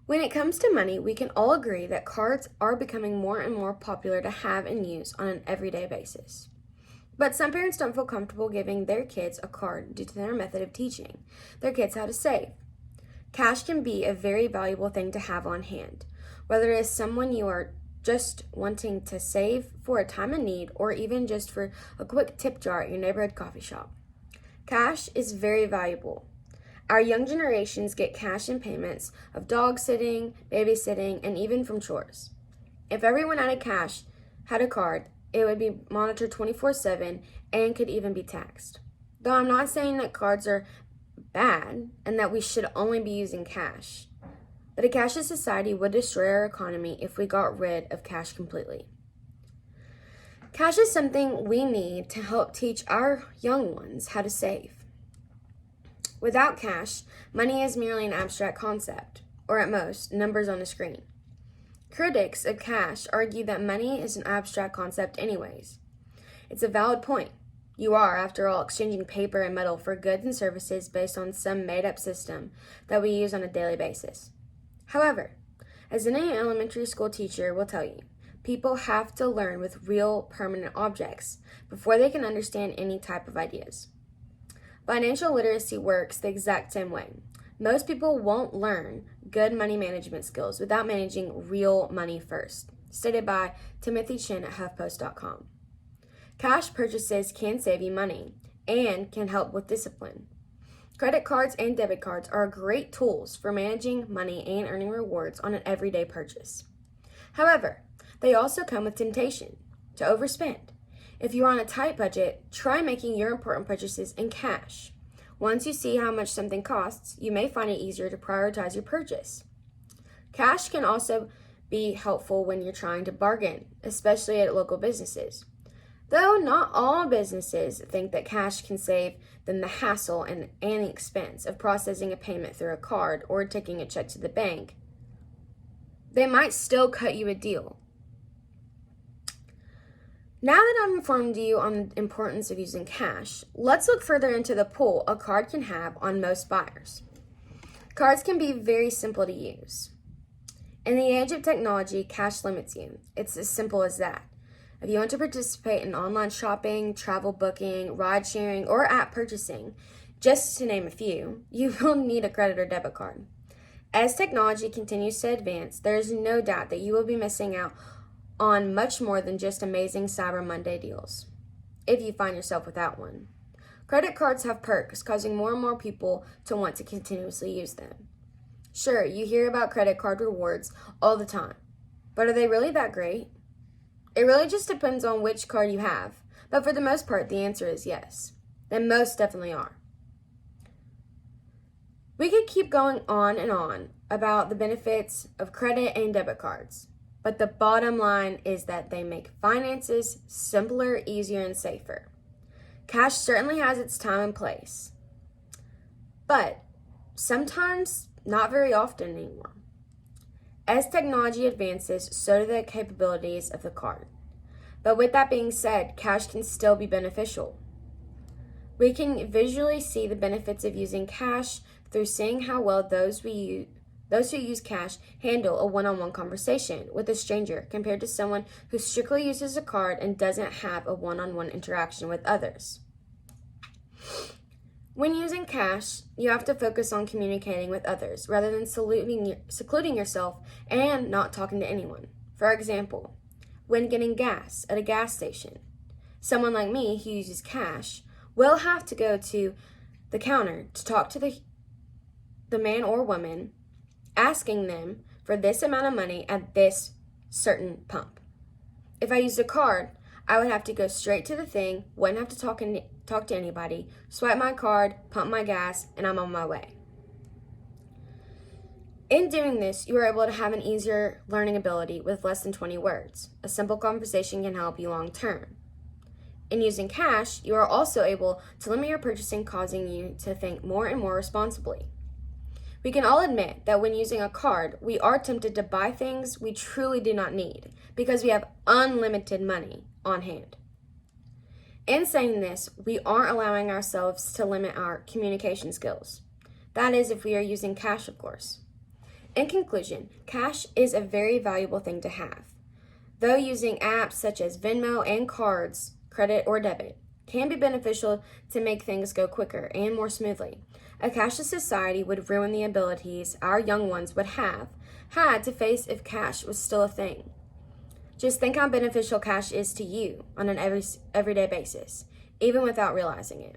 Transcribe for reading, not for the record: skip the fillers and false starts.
When it comes to money, we can all agree that cards are becoming more and more popular to have and use on an everyday basis. But some parents don't feel comfortable giving their kids a card due to their method of teaching their kids how to save. Cash can be a very valuable thing to have on hand, whether it is someone you are just wanting to save for a time of need or even just for a quick tip jar at your neighborhood coffee shop. Cash is very valuable. Our young generations get cash in payments of dog sitting, babysitting, and even from chores. If everyone had a card, it would be monitored 24/7 and could even be taxed. Though I'm not saying that cards are bad and that we should only be using cash, but a cashless society would destroy our economy if we got rid of cash completely. Cash is something we need to help teach our young ones how to save. Without cash, money is merely an abstract concept, or at most, numbers on a screen. Critics of cash argue that money is an abstract concept anyways. It's a valid point. You are, after all, exchanging paper and metal for goods and services based on some made-up system that we use on a daily basis. However, as any elementary school teacher will tell you, people have to learn with real permanent objects before they can understand any type of ideas. Financial literacy works the exact same way. Most people won't learn good money management skills without managing real money first, stated by Timothy Chin at HuffPost.com. Cash purchases can save you money and can help with discipline. Credit cards and debit cards are great tools for managing money and earning rewards on an everyday purchase. However, they also come with temptation to overspend. If you're on a tight budget, try making your important purchases in cash. Once you see how much something costs, you may find it easier to prioritize your purchase. Cash can also be helpful when you're trying to bargain, especially at local businesses. Though not all businesses think that cash can save them the hassle and expense of processing a payment through a card or taking a check to the bank, they might still cut you a deal. Now that I've informed you on the importance of using cash, let's look further into the pull a card can have on most buyers. Cards can be very simple to use. In the age of technology, cash limits you. It's as simple as that. If you want to participate in online shopping, travel booking, ride sharing, or app purchasing, just to name a few, you will need a credit or debit card. As technology continues to advance, there is no doubt that you will be missing out on much more than just amazing Cyber Monday deals, if you find yourself without one. Credit cards have perks, causing more and more people to want to continuously use them. Sure, you hear about credit card rewards all the time, but are they really that great? It really just depends on which card you have, but for the most part, the answer is yes. They most definitely are. We could keep going on and on about the benefits of credit and debit cards, but the bottom line is that they make finances simpler, easier, and safer. Cash certainly has its time and place, but sometimes not very often anymore. As technology advances, so do the capabilities of the card. But with that being said, cash can still be beneficial. We can visually see the benefits of using cash through seeing how well those who use cash handle a one-on-one conversation with a stranger compared to someone who strictly uses a card and doesn't have a one-on-one interaction with others. When using cash, you have to focus on communicating with others rather than secluding yourself and not talking to anyone. For example, when getting gas at a gas station, someone like me who uses cash will have to go to the counter to talk to the man or woman, asking them for this amount of money at this certain pump. If I used a card, I would have to go straight to the thing, wouldn't have to talk to anybody, swipe my card, pump my gas, and I'm on my way. In doing this, you are able to have an easier learning ability with less than 20 words. A simple conversation can help you long term. In using cash, you are also able to limit your purchasing, causing you to think more and more responsibly. We can all admit that when using a card, we are tempted to buy things we truly do not need because we have unlimited money on hand. In saying this, we aren't allowing ourselves to limit our communication skills. That is, if we are using cash, of course. In conclusion, cash is a very valuable thing to have. Though using apps such as Venmo and cards, credit or debit, can be beneficial to make things go quicker and more smoothly, a cashless society would ruin the abilities our young ones would have had to face if cash was still a thing. Just think how beneficial cash is to you on an everyday basis, even without realizing it.